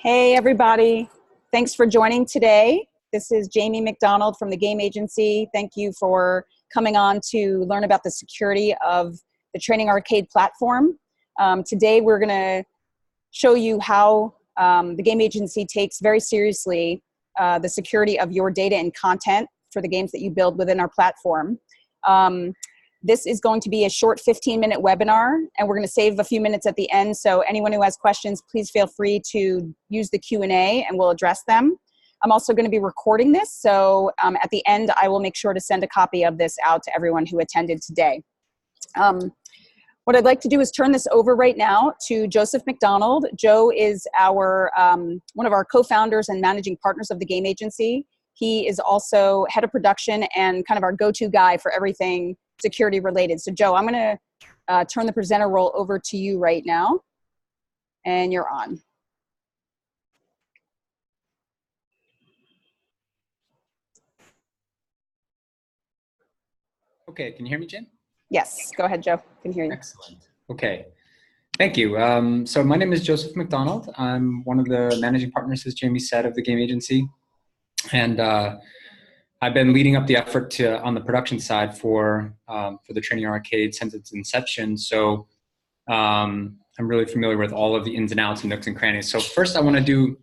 Hey, everybody. Thanks for joining today. This is Jamie McDonald from the Game Agency. Thank you for coming on to learn about the security of the Training Arcade platform. Today, we're going to show you how the Game Agency takes very seriously the security of your data and content for the games that you build within our platform. This is going to be a short 15-minute webinar, and we're going to save a few minutes at the end. So anyone who has questions, please feel free to use the Q&A and we'll address them. I'm also going to be recording this, so at the end, I will make sure to send a copy of this out to everyone who attended today. What I'd like to do is turn this over right now to Joseph McDonald. Joe is our one of our co-founders and managing partners of the Game Agency. He is also head of production and kind of our go-to guy for everything security related. So Joe, I'm going to turn the presenter role over to you right now, and you're on. Okay, can you hear me, Jen? Yes, go ahead, Joe. Can hear you. Excellent. Okay, thank you. So my name is Joseph McDonald. I'm one of the managing partners, as Jamie said, of the Game Agency, and I've been leading up the effort on the production side for the Training Arcade since its inception. So I'm really familiar with all of the ins and outs and nooks and crannies. So first, I want to do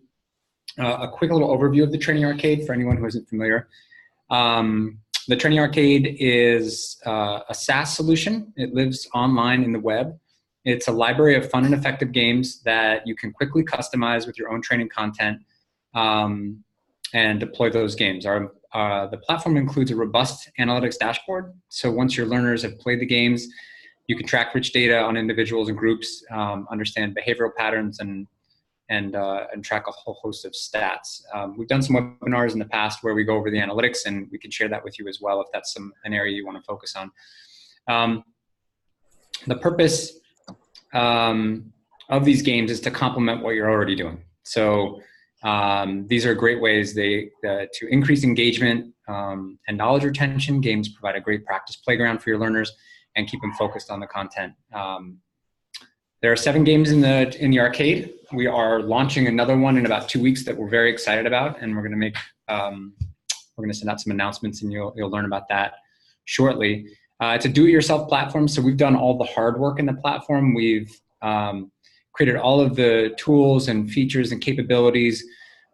a quick little overview of the Training Arcade for anyone who isn't familiar. The Training Arcade is a SaaS solution. It lives online in the web. It's a library of fun and effective games that you can quickly customize with your own training content and deploy those games. The platform includes a robust analytics dashboard. So once your learners have played the games, you can track rich data on individuals and groups, understand behavioral patterns, and track a whole host of stats. We've done some webinars in the past where we go over the analytics, and we can share that with you as well if that's an area you want to focus on. The purpose of these games is to complement what you're already doing. So these are great ways to increase engagement and knowledge retention. Games provide a great practice playground for your learners and keep them focused on the content. There are 7 games in the arcade. We are launching another one in about 2 weeks that we're very excited about, and we're going to send out some announcements, and you'll learn about that shortly. It's a do-it-yourself platform, so we've done all the hard work in the platform. We've created all of the tools and features and capabilities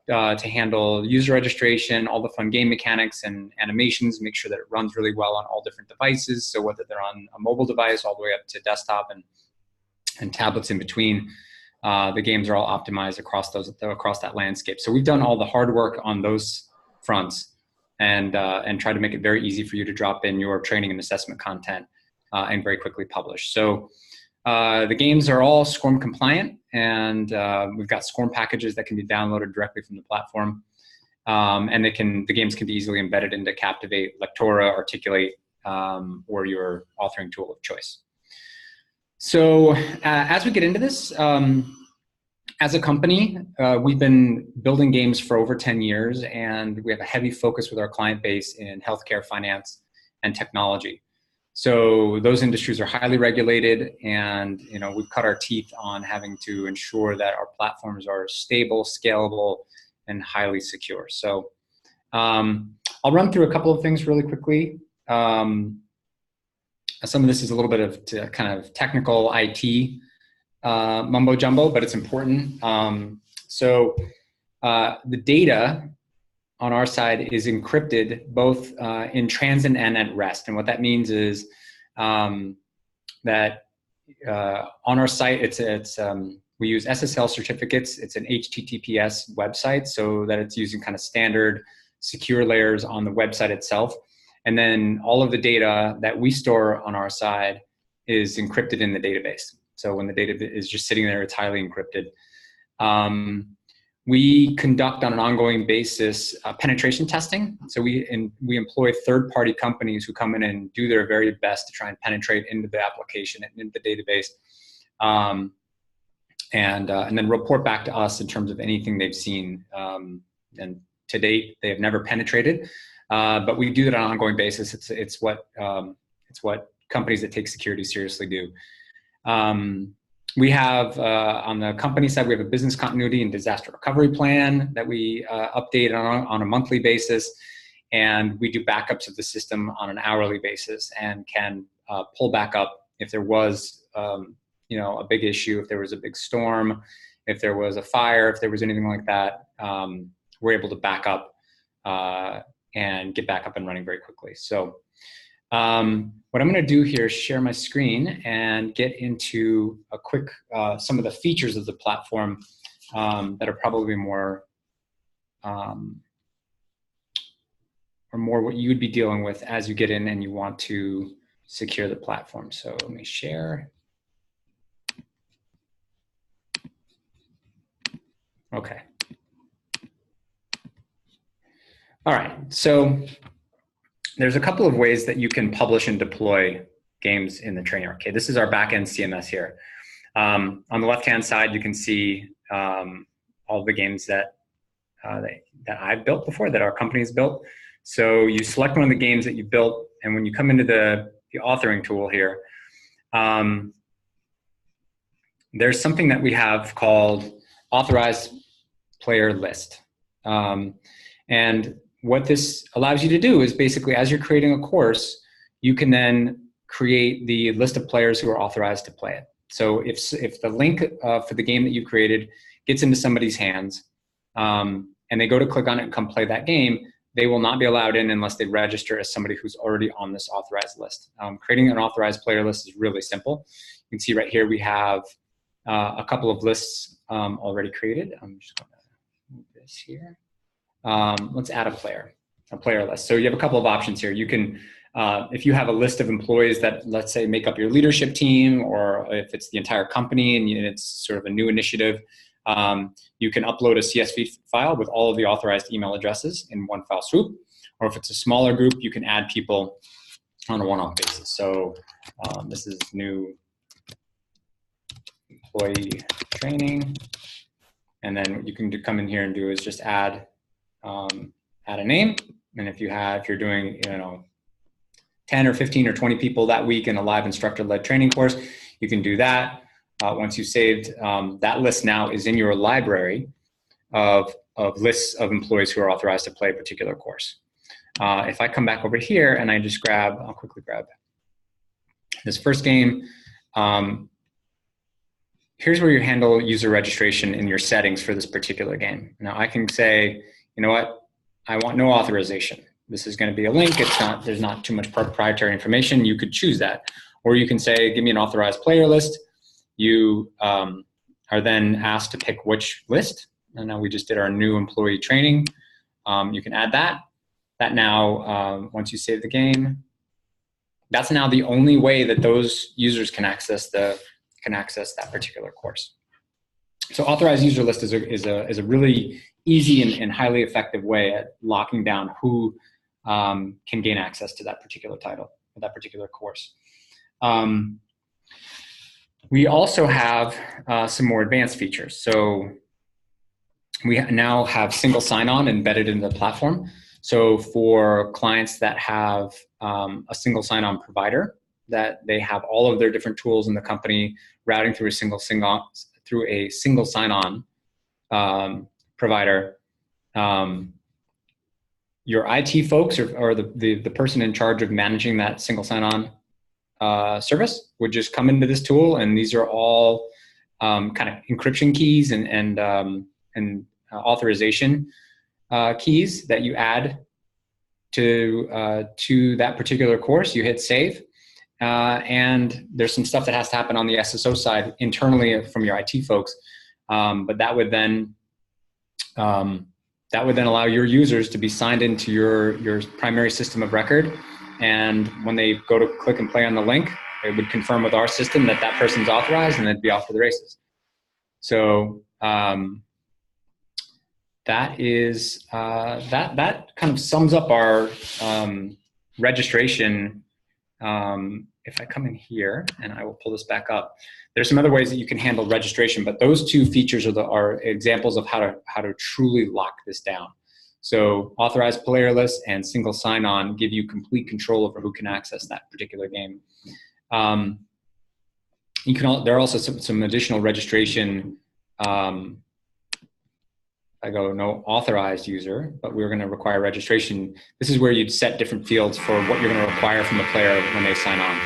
to handle user registration, all the fun game mechanics and animations, make sure that it runs really well on all different devices. So whether they're on a mobile device all the way up to desktop and tablets in between, the games are all optimized across that landscape. So we've done all the hard work on those fronts and try to make it very easy for you to drop in your training and assessment content and very quickly publish. So the games are all Scorm compliant, and we've got Scorm packages that can be downloaded directly from the platform. And the games can be easily embedded into Captivate, Lectora, Articulate, or your authoring tool of choice. So as we get into this, as a company, we've been building games for over 10 years, and we have a heavy focus with our client base in healthcare, finance, and technology. So those industries are highly regulated, and we've cut our teeth on having to ensure that our platforms are stable, scalable, and highly secure. So I'll run through a couple of things really quickly. Some of this is a little bit of kind of technical IT mumbo jumbo, but it's important. So the data on our side is encrypted both in transit and at rest. And what that means is that on our site, we use SSL certificates. It's an HTTPS website, so that it's using kind of standard secure layers on the website itself. And then all of the data that we store on our side is encrypted in the database. So when the data is just sitting there, it's highly encrypted. We conduct on an ongoing basis penetration testing. So we employ third-party companies who come in and do their very best to try and penetrate into the application and into the database, and then report back to us in terms of anything they've seen. And to date, they have never penetrated, but we do that on an ongoing basis. It's what companies that take security seriously do. We have, on the company side, we have a business continuity and disaster recovery plan that we update on a monthly basis. And we do backups of the system on an hourly basis and can pull back up if there was, a big issue, if there was a big storm, if there was a fire, if there was anything like that. We're able to back up and get back up and running very quickly. So what I'm going to do here is share my screen and get into a quick, some of the features of the platform that are probably more, or more what you would be dealing with as you get in and you want to secure the platform. So let me share. Okay. All right, so there's a couple of ways that you can publish and deploy games in the Training Arcade. This is our backend CMS here. On the left-hand side, you can see all the games that I've built before, that our company has built. So you select one of the games that you built, and when you come into the authoring tool here, there's something that we have called Authorized Player List. And what this allows you to do is basically, as you're creating a course, you can then create the list of players who are authorized to play it. So if the link for the game that you created gets into somebody's hands, and they go to click on it and come play that game, they will not be allowed in unless they register as somebody who's already on this authorized list. Creating an authorized player list is really simple. You can see right here we have a couple of lists already created. I'm just going to move this here. Let's add a player list. So you have a couple of options here. You can, if you have a list of employees that, let's say, make up your leadership team, or if it's the entire company and it's sort of a new initiative, you can upload a CSV file with all of the authorized email addresses in one file swoop. Or if it's a smaller group, you can add people on a one-off basis. So this is new employee training. And then what you can come in here and do is just add a name. And if you're doing 10 or 15 or 20 people that week in a live instructor-led training course, you can do that. Once you've saved, that list now is in your library of lists of employees who are authorized to play a particular course. If I come back over here and I just I'll quickly grab this first game. Here's where you handle user registration in your settings for this particular game. Now I can say, you know what, I want no authorization. This is going to be a link. There's not too much proprietary information. You could choose that. Or you can say, give me an authorized player list. You are then asked to pick which list. And now we just did our new employee training. You can add that. That now, once you save the game, that's now the only way that those users can access that particular course. So authorized user list is a really easy and highly effective way at locking down who can gain access to that particular title or that particular course. We also have some more advanced features. So we now have single sign-on embedded in the platform. So for clients that have a single sign-on provider, that they have all of their different tools in the company routing through a single sign-on provider, your IT folks or the person in charge of managing that single sign-on service would just come into this tool, and these are all kind of encryption keys and authorization keys that you add to that particular course. You hit save, and there's some stuff that has to happen on the SSO side internally from your IT folks, but that would then allow your users to be signed into your primary system of record. And when they go to click and play on the link, it would confirm with our system that that person's authorized, and they'd be off to the races. So that is that kind of sums up our registration. If I come in here and I will pull this back up, there's some other ways that you can handle registration, but those two features are examples of how to truly lock this down. So authorized player list and single sign-on give you complete control over who can access that particular game. there are also some additional registration. I go no authorized user, but we're going to require registration. This is where you'd set different fields for what you're going to require from the player when they sign on.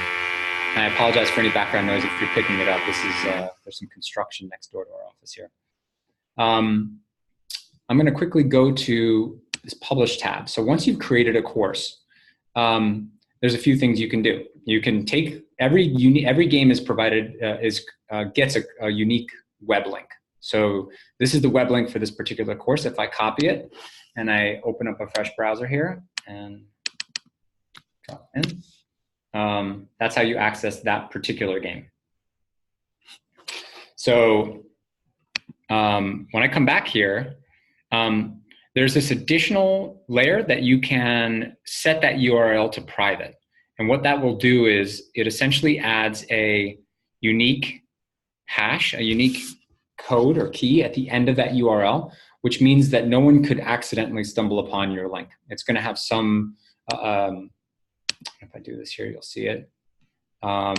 And I apologize for any background noise if you're picking it up. This is there's some construction next door to our office here. I'm going to quickly go to this Publish tab. So once you've created a course, there's a few things you can do. You can take every game is provided gets a unique web link. So this is the web link for this particular course. If I copy it and I open up a fresh browser here and drop in, that's how you access that particular game. So when I come back here, there's this additional layer that you can set that URL to private. And what that will do is it essentially adds a unique hash, a unique code or key at the end of that URL, which means that no one could accidentally stumble upon your link. It's going to have some, if I do this here, you'll see it. So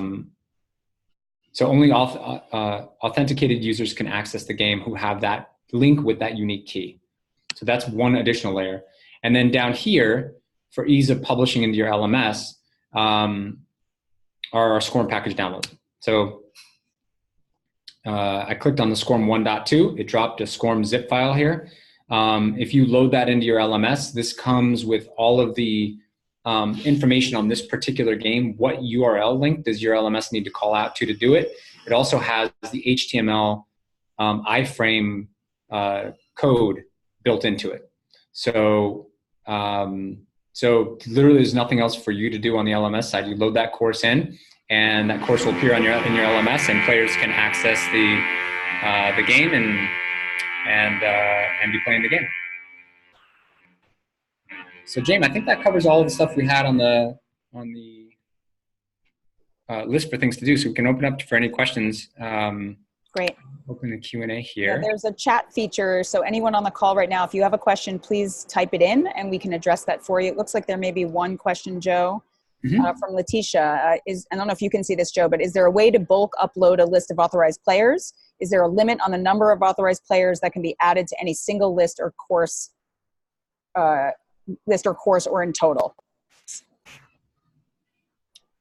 only authenticated users can access the game who have that link with that unique key. So that's one additional layer. And then down here, for ease of publishing into your LMS, are our Scorm package download. So I clicked on the Scorm 1.2. It dropped a Scorm zip file here. If you load that into your LMS, this comes with all of the information on this particular game. What URL link does your LMS need to call out to do it? It also has the HTML iframe code built into it. So so literally there's nothing else for you to do on the LMS side. You load that course in, and that course will appear on in your LMS, and players can access the game and be playing the game. So James, I think that covers all of the stuff we had on the list for things to do. So we can open up for any questions. Great. Open the Q&A here. Yeah, there's a chat feature. So anyone on the call right now, if you have a question, please type it in and we can address that for you. It looks like there may be one question, Joe, from Letitia. I don't know if you can see this, Joe, but is there a way to bulk upload a list of authorized players? Is there a limit on the number of authorized players that can be added to any single list or course or in total?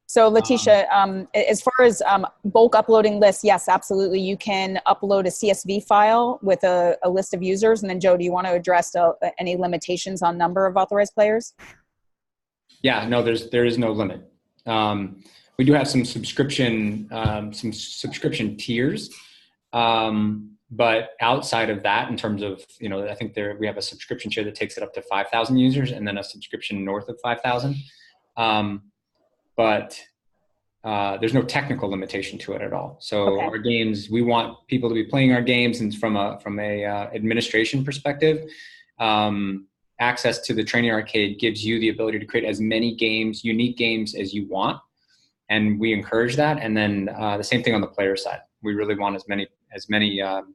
So Letitia, as far as bulk uploading lists, yes, absolutely. You can upload a CSV file with a list of users. And then Joe, do you want to address any limitations on number of authorized players? Yeah, no, there is no limit. We do have some subscription tiers, but outside of that, in terms of, I think we have a subscription tier that takes it up to 5,000 users, and then a subscription north of 5,000. But there's no technical limitation to it at all. So Our games, we want people to be playing our games, and from a administration perspective, access to the Training Arcade gives you the ability to create as many games, unique games, as you want, and we encourage that. And then the same thing on the player side. We really want as many of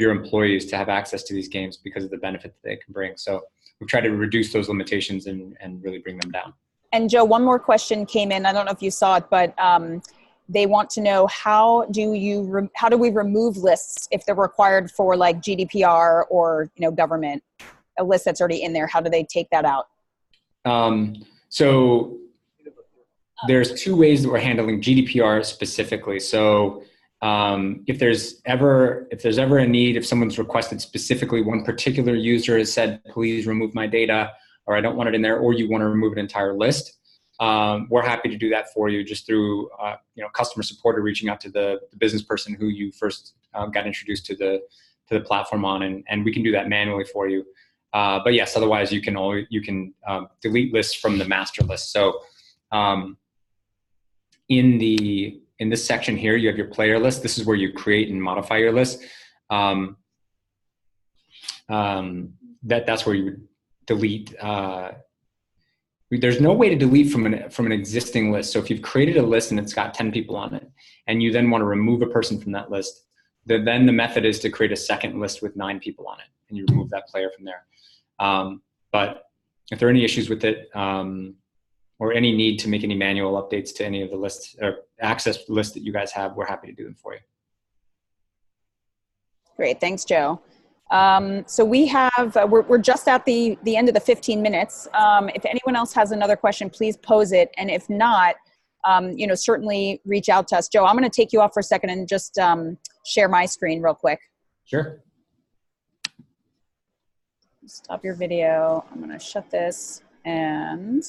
your employees to have access to these games because of the benefit that they can bring. So we've tried to reduce those limitations and really bring them down. And Joe, one more question came in. I don't know if you saw it, but they want to know how do we remove lists if they're required for like GDPR or government, a list that's already in there? How do they take that out? So there's two ways that we're handling GDPR specifically. So if there's ever a need, if someone's requested specifically, one particular user has said, please remove my data, or I don't want it in there, or you want to remove an entire list, we're happy to do that for you just through customer support or reaching out to the business person who you first got introduced to the platform on, and we can do that manually for you. But yes, otherwise you can delete lists from the master list. So in this section here, you have your player list. This is where you create and modify your list. That's where you would delete. There's no way to delete from an existing list. So if you've created a list and it's got 10 people on it, and you then want to remove a person from that list, then the method is to create a second list with 9 people on it, and you remove that player from there. But if there are any issues with it, or any need to make any manual updates to any of the lists or access lists that you guys have, we're happy to do them for you. Great, thanks, Joe. So we have, we're just at the end of the 15 minutes. If anyone else has another question, please pose it. And if not, you know, certainly reach out to us. Joe, I'm going to take you off for a second and just share my screen real quick. Sure. Stop your video. I'm going to shut this and...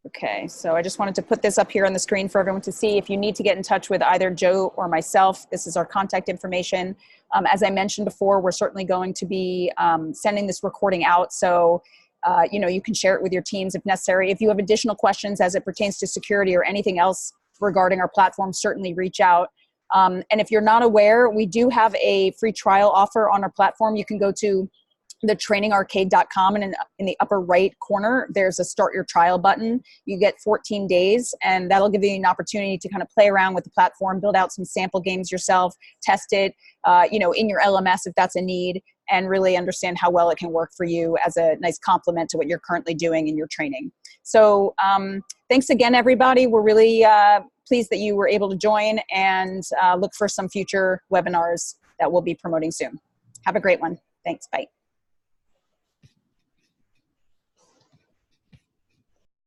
Okay, so I just wanted to put this up here on the screen for everyone to see. If you need to get in touch with either Joe or myself, this is our contact information. As I mentioned before, we're certainly going to be sending this recording out, so you know, you can share it with your teams if necessary. If you have additional questions as it pertains to security or anything else regarding our platform, certainly reach out. And if you're not aware, we do have a free trial offer on our platform. You can go to thetrainingarcade.com, and in the upper right corner, there's a start your trial button. You get 14 days, and that'll give you an opportunity to kind of play around with the platform, build out some sample games yourself, test it, you know, in your LMS if that's a need, and really understand how well it can work for you as a nice complement to what you're currently doing in your training. So thanks again, everybody. We're really pleased that you were able to join, and look for some future webinars that we'll be promoting soon. Have a great one. Thanks. Bye.